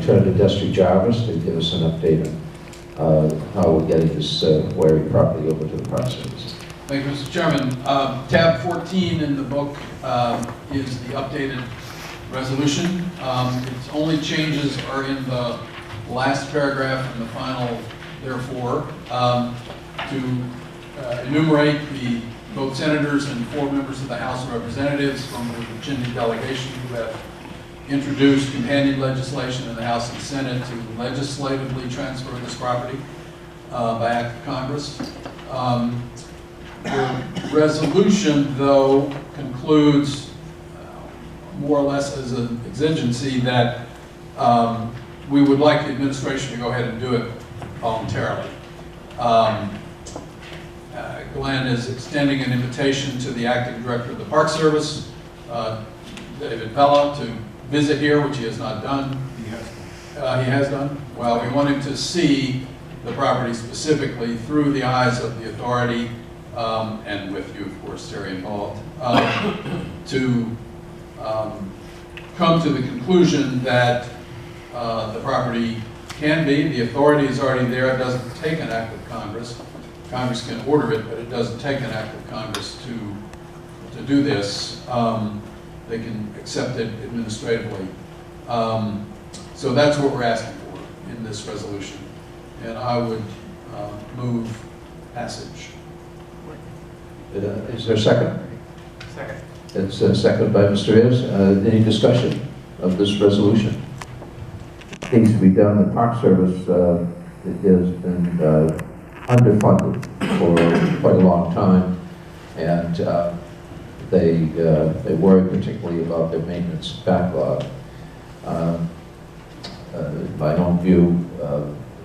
turn to Destry Jarvis to give us an update on how we're getting this Wary property over to the Park Service. Thank you, Mr. Chairman. Tab 14 in the book is the updated resolution. Its only changes are in the last paragraph and the final, therefore, to enumerate both senators and 4 members of the House of Representatives from the Virginia delegation who have introduced companion legislation in the House and Senate to legislatively transfer this property by act of Congress. The resolution, though, concludes more or less as an exigency that we would like the administration to go ahead and do it voluntarily. Glenn is extending an invitation to the acting director of the Park Service, David Pella, to visit here, which he has not done. He has done. Well, we want him to see the property specifically through the eyes of the authority, and with you, of course, Terry, involved, to come to the conclusion that the property can be, the authority is already there. It doesn't take an act of Congress. Congress can order it, but it doesn't take an act of Congress to do this. They can accept it administratively. So that's what we're asking for in this resolution. And I would move passage. Is there a second? Second. It's seconded by Mr. Ayers. Any discussion of this resolution? It needs to be done. The Park Service has been underfunded for quite a long time, and they worry particularly about their maintenance backlog. In my own view,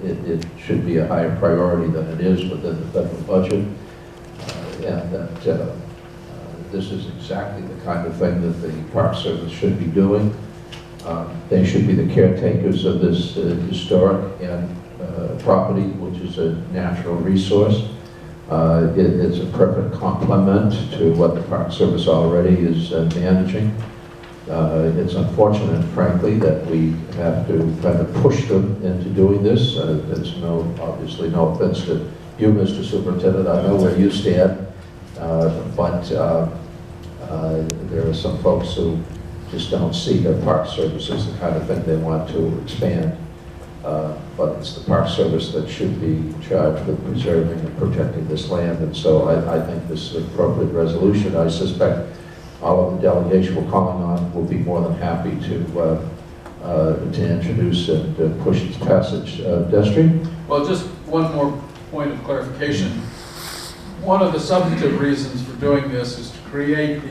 it should be a higher priority than it is within the federal budget, and that this is exactly the kind of thing that the Park Service should be doing. They should be the caretakers of this historic and property, which is a natural resource. It's a perfect complement to what the Park Service already is managing. It's unfortunate, frankly, that we have to kind of push them into doing this. There's obviously no offense to you, Mr. Superintendent. I know where you stand, but there are some folks who just don't see the Park Service as the kind of thing they want to expand. But it's the Park Service that should be charged with preserving and protecting this land, and so I think this is an appropriate resolution. I suspect all of the delegation we're calling on will be more than happy to introduce and push its passage. Destry? Well, just one more point of clarification. One of the substantive reasons for doing this is to create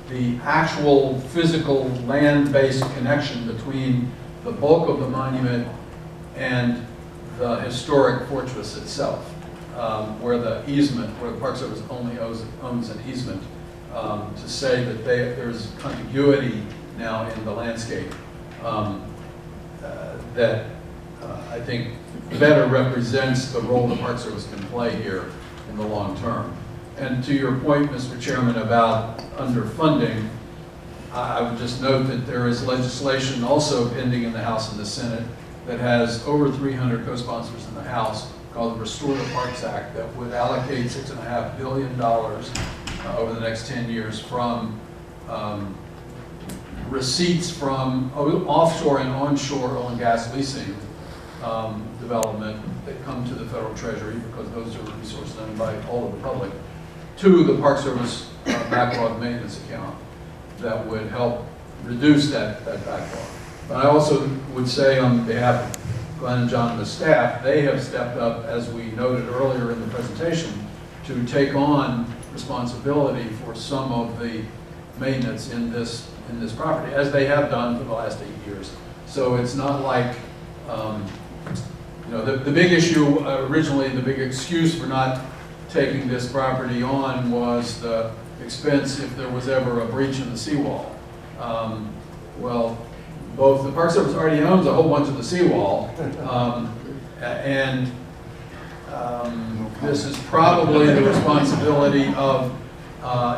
the actual physical land-based connection between the bulk of the monument and the historic fortress itself, where the Park Service only owns an easement, to say that there's contiguity now in the landscape that I think better represents the role the Park Service can play here in the long term. And to your point, Mr. Chairman, about underfunding, I would just note that there is legislation also pending in the House and the Senate that has over 300 co-sponsors in the House called the Restore the Parks Act that would allocate $6.5 billion over the next 10 years from receipts from offshore and onshore oil and gas leasing development that come to the federal treasury, because those are resources owned by all of the public, to the Park Service backlog maintenance account that would help reduce that backlog. But I also would say on behalf of Glenn and John and the staff, they have stepped up, as we noted earlier in the presentation, to take on responsibility for some of the maintenance in this property, as they have done for the last 8 years. So it's not like, the big issue originally, the big excuse for not taking this property on was the expense if there was ever a breach in the seawall. Well, both the Park Service already owns a whole bunch of the seawall, and this is probably the responsibility of,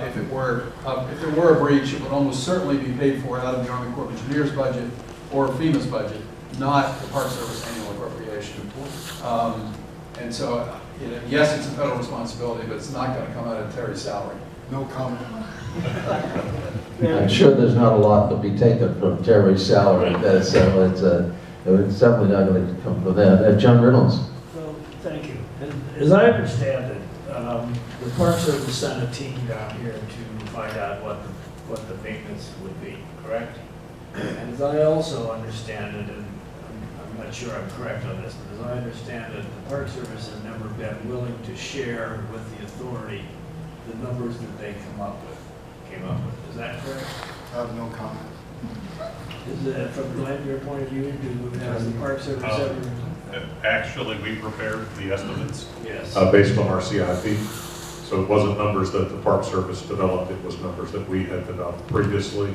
if there were a breach, it would almost certainly be paid for out of the Army Corps of Engineers budget or FEMA's budget. not the Park Service annual appropriation. And so, yes, it's a federal responsibility, but it's not going to come out of Terry's salary. No comment. I'm sure there's not a lot to be taken from Terry's salary, it's certainly not going to come from that. John Reynolds. Well, thank you. And as I understand it, the Park Service sent a team down here to find out what the maintenance would be, correct? And as I also understand it, and I'm not sure I'm correct on this, but as I understand it, the Park Service has never been willing to share with the authority the numbers that they came up with. Is that correct? I have no comment. Is that, from Glenn, your point of view, has the Park Service ever? Actually, we prepared the estimates Yes. based on our CIP. So it wasn't numbers that the Park Service developed, it was numbers that we had developed previously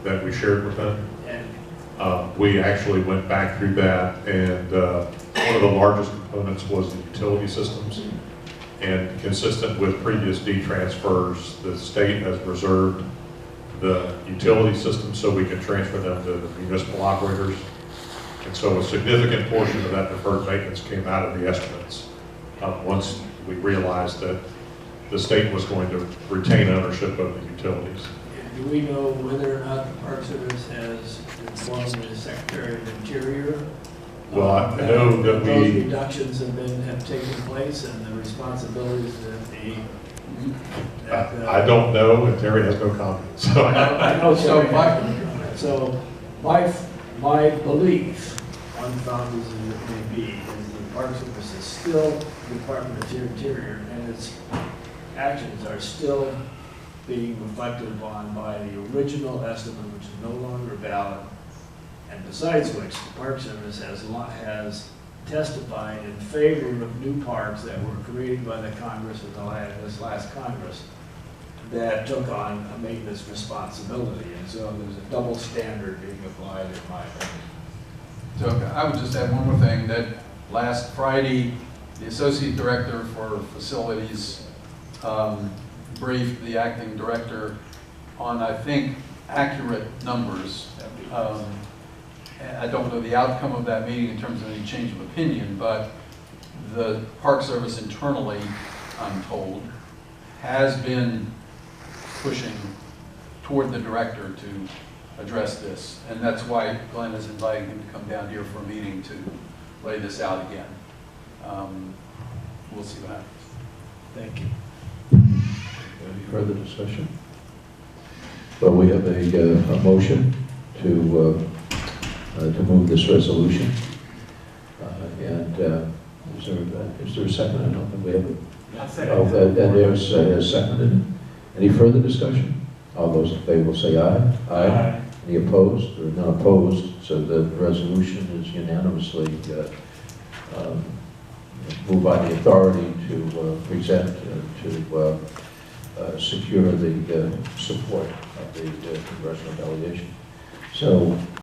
that we shared with them. And We actually went back through that, and one of the largest components was the utility systems. And consistent with previous D transfers, the state has reserved the utility systems so we can transfer them to the municipal operators. And so a significant portion of that deferred maintenance came out of the estimates once we realized that the state was going to retain ownership of the utilities. do we know whether or not the Park Service has informed the Secretary of Interior? Well, I know that those we, reductions have taken place and the responsibilities that I don't know, and Terry has no comment. So I know So so my belief, unfounded as it may be, is the Park Service is still the Department of the Interior, and its actions are still being reflected upon by the original estimate, which is no longer valid. And besides which, the Park Service has testified in favor of new parks that were created by the Congress in this last Congress that took on a maintenance responsibility. And so there's a double standard being applied in my opinion. So I would just add one more thing, that last Friday, the Associate Director for Facilities briefed the Acting Director on, I think, accurate numbers. I don't know the outcome of that meeting in terms of any change of opinion, but the Park Service internally, I'm told, has been pushing toward the director to address this. And that's why Glenn is inviting him to come down here for a meeting to lay this out again. We'll see what happens. Thank you. Any further discussion? Well, we have a motion to move this resolution. Is there a second? I don't think we have it. Oh, and there's seconded. Any further discussion? All those in favor will say aye. Aye. Any opposed or not opposed? So the resolution is unanimously moved by the authority to present to secure the support of the congressional delegation. So